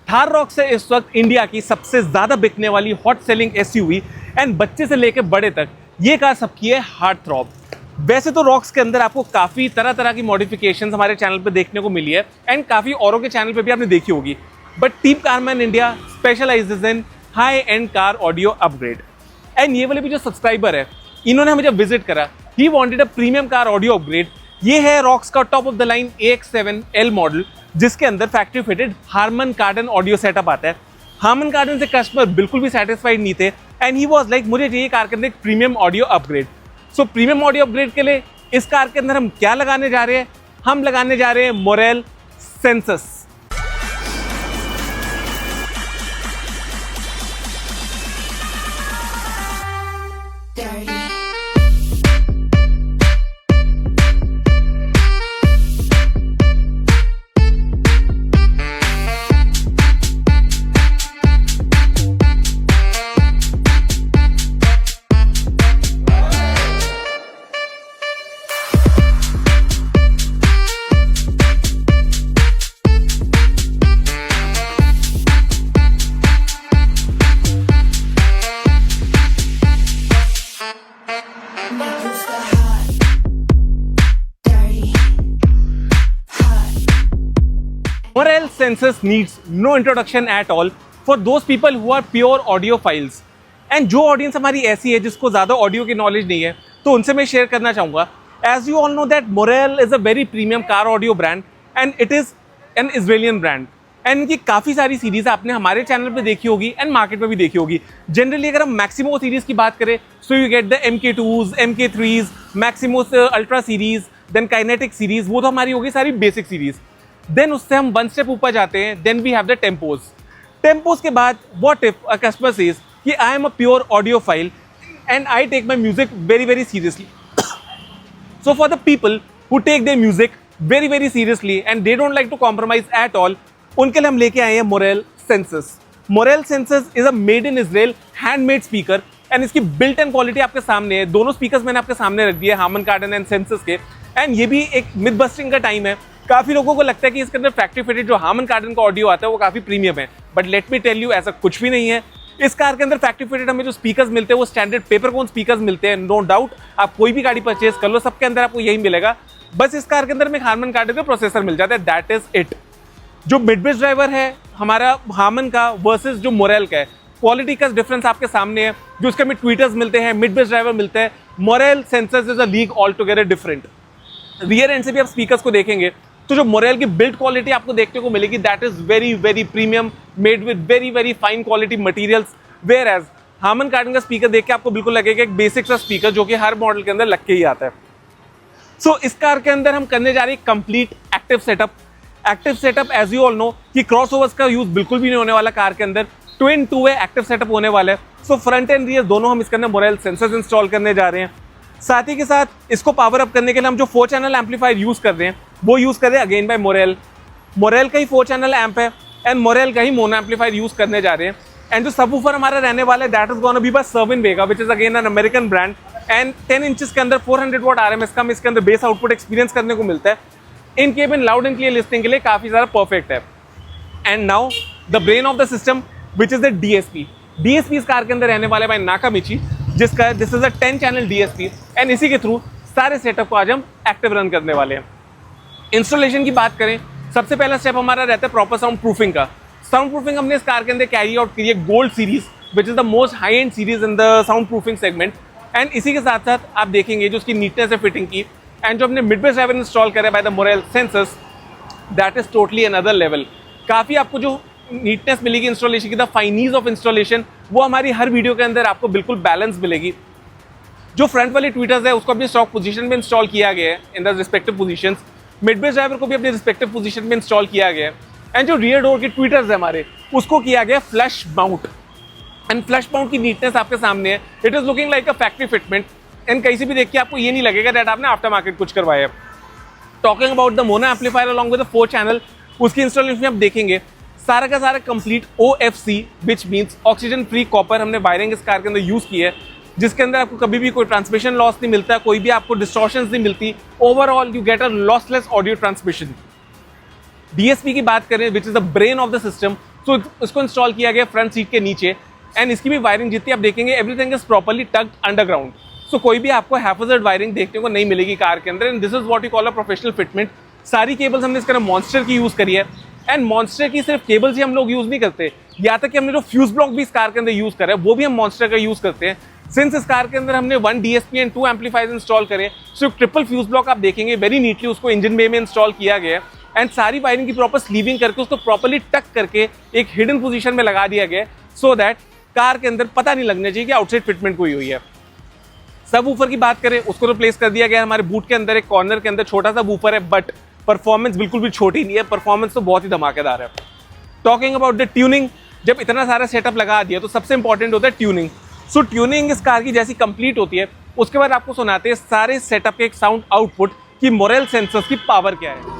Thar rocks है इस वक्त इंडिया की सबसे ज्यादा बिकने वाली हॉट सेलिंग एसयूवी एंड बच्चे से लेकर बड़े तक ये कार सबकी है हार्ट थ्रॉब। वैसे तो रॉक्स के अंदर आपको काफी तरह तरह की मॉडिफिकेशंस हमारे चैनल पे देखने को मिली है एंड काफी औरों के चैनल पे भी आपने देखी होगी, but team carman India specialises in high and car audio upgrade. And ये वाले भी जो सब्सक्राइबर है इन्होंने हमें जब विजिट करा, he wanted a premium car audio upgrade. ये है रॉक्स का top of the line AX7L model, जिसके अंदर factory fitted Harman Kardon audio setup आता है। हार्मन कार्डन से कस्टमर बिल्कुल भी सेटिस्फाइड नहीं थे एंड ही वाज लाइक मुझे चाहिए कार के अंदर एक प्रीमियम ऑडियो अपग्रेड। सो प्रीमियम ऑडियो अपग्रेड के लिए इस कार के अंदर हम क्या लगाने जा रहे हैं? हम लगाने जा रहे हैं Morel census. Morel Sensors needs no introduction at all for those people who are pure audiophiles. And जो ऑडियंस हमारी ऐसी है जिसको ज़्यादा ऑडियो की नॉलेज नहीं है, तो उनसे मैं शेयर करना चाहूँगा। As you all know that Morel is a very premium car audio brand and it is an Israeli brand. And इनकी काफ़ी सारी सीरीज आपने हमारे चैनल पे देखी होगी एंड मार्केट में भी देखी होगी। जनरली अगर हम मैक्सिमो सीरीज की बात करें, so you get the MK2s, MK3s, Maximo ultra series, then kinetic series, वो तो हमारी होगी सारी बेसिक सीरीज। देन उससे हम वन स्टेप ऊपर जाते हैं, then we have the tempos. Tempos के बाद what if a customer says कि I am a pure audiophile and I take my music very very seriously. So for the people who take their music very very seriously and they don't like to compromise at all, उनके लिए हम लेके आए हैं Morel Sensus. Morel Sensus is a made in Israel handmade speaker and इसकी built in quality आपके सामने है। दोनों स्पीकर्स मैंने आपके सामने रख दिए हार्मन कार्डन एंड सेंसस के। एंड ये भी एक मिथ बस्टिंग का टाइम है। काफी लोगों को लगता है कि इसके अंदर फैक्ट्री फिटेड जो हार्मन कार्डन का ऑडियो आता है वो काफी प्रीमियम है, but let me tell you ऐसा कुछ भी नहीं है। इस कार के अंदर फैक्ट्री फिटेड हमें जो स्पीकर्स मिलते हैं वो स्टैंडर्ड पेपर कोन स्पीकर्स मिलते हैं। नो डाउट आप कोई भी गाड़ी परचेज कर लो, सबके अंदर आपको यही मिलेगा। बस इस कार के अंदर में हार्मन कार्डन का प्रोसेसर मिल जाता है, दैट इज इट। जो मिड बेस ड्राइवर है हमारा हार्मन का वर्सेस जो मोरेल का है, क्वालिटी का डिफरेंस आपके सामने है। जो उसके में ट्वीटर्स मिलते हैं, मिड बेस ड्राइवर मिलते हैं, Morel sensors is a league all together different. Rear and से भी आप स्पीकर्स को देखेंगे तो जो मोरेल की बिल्ड क्वालिटी आपको देखने को मिलेगी, that is very very premium, made with very very fine quality materials. Where as Harman Kardon का स्पीकर देख के आपको बिल्कुल लगेगा एक बेसिक सा स्पीकर जो कि हर मॉडल के अंदर लग के ही आता है। सो इस कार के अंदर हम करने जा रहे हैं complete active setup. Active setup as you all know कि क्रॉसओवर्स का यूज बिल्कुल भी नहीं होने वाला कार के अंदर। Twin two way active setup होने वाला है। सो फ्रंट एंड रियर दोनों हम इसके अंदर मोरेल सेंसर्स इंस्टॉल करने जा रहे हैं। साथ ही के साथ इसको पावर अप करने के लिए हम जो 4 चैनल एम्पलीफायर यूज कर रहे हैं वो यूज कर रहे हैं अगेन बाय मोरेल। मोरेल का ही 4 चैनल एम्प है एंड मोरेल का ही मोनो एम्पलीफायर यूज करने जा रहे हैं। एंड जो सबवूफर हमारा रहने वाला है that is gonna be by Cerwin Vega, which is again an American brand. And 10 inches के अंदर 400 वॉट RMS का इसके अंदर बेस आउटपुट एक्सपीरियंस करने को मिलता है। In cabin loud and clear listening के लिए काफी ज्यादा परफेक्ट है। And now the brain of the system which is the DSP। DSP इस कार के अंदर रहने वाले बाय नाकामिची, जिसका this is a 10 channel DSP and इसी के थ्रू सारे सेटअप को आज हम एक्टिव रन करने वाले हैं। इंस्टॉलेशन की बात करें, सबसे पहला स्टेप हमारा रहता है प्रॉपर साउंड प्रूफिंग का। साउंड प्रूफिंग हमने इस कार के अंदर कैरी आउट की है gold series, which is the most high and series in the sound proofing segment. And इसी के साथ साथ आप देखेंगे जो उसकी नीटनेस है फिटिंग की एंड जो हमने मिड बेस ड्राइवर इंस्टॉल करा by the Morel sensors, that is totally another level. काफी आपको जो नीटनेस मिलेगी इंस्टॉलेशन की, द फाइनीज ऑफ इंस्टॉलेशन, वो हमारी हर वीडियो के अंदर आपको बिल्कुल बैलेंस मिलेगी। जो फ्रंट वाली ट्वीटर्स है उसको अपनी स्टॉक पोजीशन में इंस्टॉल किया गया है in the respective positions. Mid base driver को भी अपने रिस्पेक्टिव पोजीशन में इंस्टॉल किया गया है। एंड जो रियर डोर की ट्वीटर्स है हमारे, उसको किया गया flush mount. And flush mount की नीटनेस आपके सामने है, it is looking like a factory fitment. And कहीं से भी देख के आपको ये नहीं लगेगा दैट आपने आफ्टर मार्केट कुछ करवाया है। Talking about the mono amplifier along with the 4 channel, उसकी इंस्टॉलेशन में आप देखेंगे सारा का सारा complete OFC which means oxygen free copper हमने वायरिंग इस कार के अंदर यूज की है, जिसके अंदर आपको कभी भी कोई ट्रांसमिशन लॉस नहीं मिलता, कोई भी आपको डिस्टॉर्शंस नहीं मिलती। Overall you get a lossless audio transmission. DSP की बात करें which is the brain of the system, so इसको इंस्टॉल किया गया फ्रंट सीट के नीचे, एंड इसकी भी वायरिंग जितनी आप देखेंगे everything is properly tucked underground. So कोई भी आपको हैफेजर्ड वायरिंग देखने को नहीं मिलेगी कार के अंदर, and this is what you call a professional fitment. सारी केबल्स हमने इसके अंदर मॉन्स्टर की यूज़ करी है, एंड मॉन्स्टर की सिर्फ केबल्स ही हम लोग यूज़ नहीं करते, यहाँ तक कि हमने जो फ्यूज ब्लॉक भी इस कार के अंदर यूज़ करा है वो भी हम मॉन्स्टर का यूज़ करते हैं। सिंस इस कार के अंदर हमने 1 DSP एंड 2 एम्पलीफायर्स इंस्टॉल करे, सो ट्रिपल फ्यूज ब्लॉक आप देखेंगे वेरी नीटली उसको इंजन बे में इंस्टॉल किया गया है, एंड सारी वायरिंग की प्रॉपर स्लीविंग करके उसको प्रॉपर्ली टक करके एक हिडन पोजीशन में लगा दिया गया, सो दैट कार के अंदर पता नहीं लगना चाहिए कि आउटसाइड फिटमेंट कोई हुई है। सब वूफर की बात करें, उसको रिप्लेस कर दिया गया। हमारे बूट के अंदर एक कॉर्नर के अंदर छोटा सा वूफर है, बट परफॉर्मेंस बिल्कुल भी छोटी नहीं है, परफॉर्मेंस तो बहुत ही धमाकेदार है। टॉकिंग अबाउट द ट्यूनिंग, जब इतना सारा सेटअप लगा दिया तो सबसे इंपॉर्टेंट होता है ट्यूनिंग। सो ट्यूनिंग इस कार की जैसी कंप्लीट होती है, उसके बाद आपको सुनाते हैं सारे सेटअप के एक साउंड आउटपुट की मोरल सेंसर्स की पावर क्या है।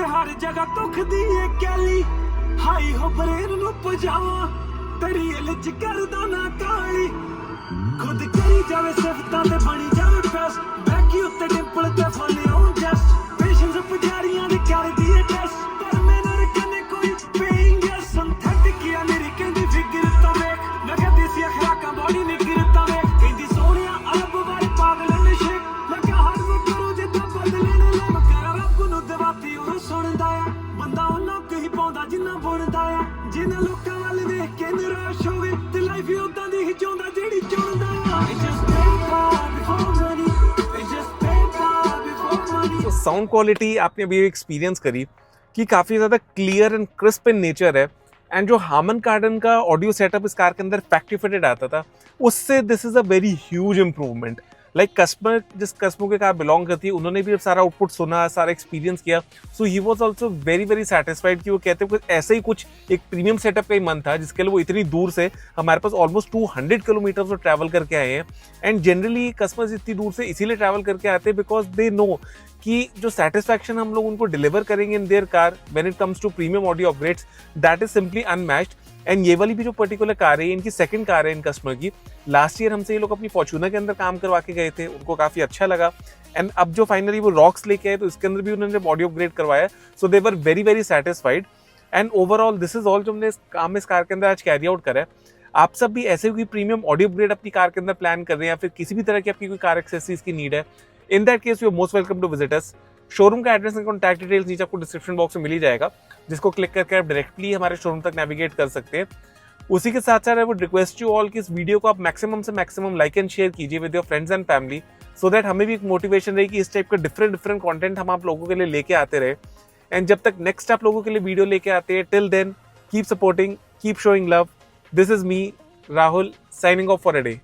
हर जगह दुख दी कैली हाई हो बरेर नु पजावा तेरी लिच करदा ना काली खुद करी जावे सिफतां ते बनी जावे फेस बैकी उत्ते डिंपल ते फले ऑन जस्ट पेशेंस पुजारियां दी कर दी टेस्ट पर मेरे कने कोई पेइंग है सिंथेटिक या मेरी कहंदी फिगर ता वेख मैं कह देसी अखराका बॉडी ने गिरता वेख कहंदी सोनिया अरब वाली पागल ने शेक मैं कह हर वो करो जे ता बदले ने ले मैं कह रब नु दवाती और सुनदा है बंदा ਉਹਨਾਂ ਤੇ ਹੀ ਪਾਉਂਦਾ ਜਿੰਨਾ ਬੁਣਦਾ ਆ ਜਿਨ੍ਹਾਂ ਲੋਕਾਂ ਵੱਲ ਵੇਖ ਕੇ ਨਿਰਾਸ਼ ਹੋਵੇ ਤੇ ਲਾਈਫ ਉਦਾਂ ਦੀ ਹੀ ਚਾਹੁੰਦਾ ਜਿਹੜੀ ਚਾਹੁੰਦਾ ਆ तो साउंड क्वालिटी आपने अभी एक्सपीरियंस करी कि काफ़ी ज़्यादा clear and crisp in nature है, एंड जो हार्मन कार्डन का ऑडियो सेटअप इस कार के अंदर फैक्ट्री फिटेड आता था उससे this is a very huge improvement. Like customer जिस कस्टमर के कार बिलोंग करती है उन्होंने भी सारा आउटपुट सुना, सारा एक्सपीरियंस किया, so he was also very very satisfied कि वो कहते हैं ऐसे ही कुछ एक प्रीमियम सेटअप का ही मन था जिसके लिए वो इतनी दूर से हमारे पास ऑलमोस्ट 200 किलोमीटर वो ट्रैवल करके आए हैं। एंड जनरली कस्टमर्स इतनी दूर से इसीलिए ट्रैवल करके आते हैं बिकॉज दे नो कि जो सेटिस्फैक्शन हम लोग उनको डिलीवर करेंगे in their car when it comes to premium audio upgrades that is simply unmatched. And ये वाली भी जो पर्टिकुलर कार है इनकी सेकंड कार है इन कस्टमर की। लास्ट ईयर हमसे ये लोग अपनी फॉर्च्यूनर के अंदर काम करवा के गए थे, उनको काफ़ी अच्छा लगा, एंड अब जो फाइनली वो रॉक्स लेके आए तो इसके अंदर भी उन्होंने ऑडियो अपग्रेड करवाया, so they were very very satisfied. And overall this is all जो हमने काम इस कार के अंदर आज कैरी आउट करा है। आप सब भी ऐसे कोई प्रीमियम ऑडियो अपग्रेड अपनी कार के अंदर प्लान कर रहे हैं या फिर किसी भी तरह की आपकी कोई कार एक्सेसरीज की नीड है, in that case you are most welcome to visit us. Showroom का एड्रेस एंड कॉन्टैक्ट डिटेल्स नीचे आपको डिस्क्रिप्शन बॉक्स में मिल ही जाएगा, जिसको क्लिक करके आप डायरेक्टली हमारे शोरूम तक नेविगेट कर सकते हैं। उसी के साथ साथ I would request you all कि इस वीडियो को आप मैक्सिमम से मैक्सिमम लाइक एंड शेयर कीजिए with your friends and family, so that हमें भी एक मोटिवेशन रही कि इस टाइप का डिफरेंट कंटेंट हम आप लोगों के लिए लेके आते रहे। एंड जब तक नेक्स्ट आप लोगों के लिए वीडियो लेके आते हैं, till then keep supporting, keep showing love. This is me Rahul signing off for a day.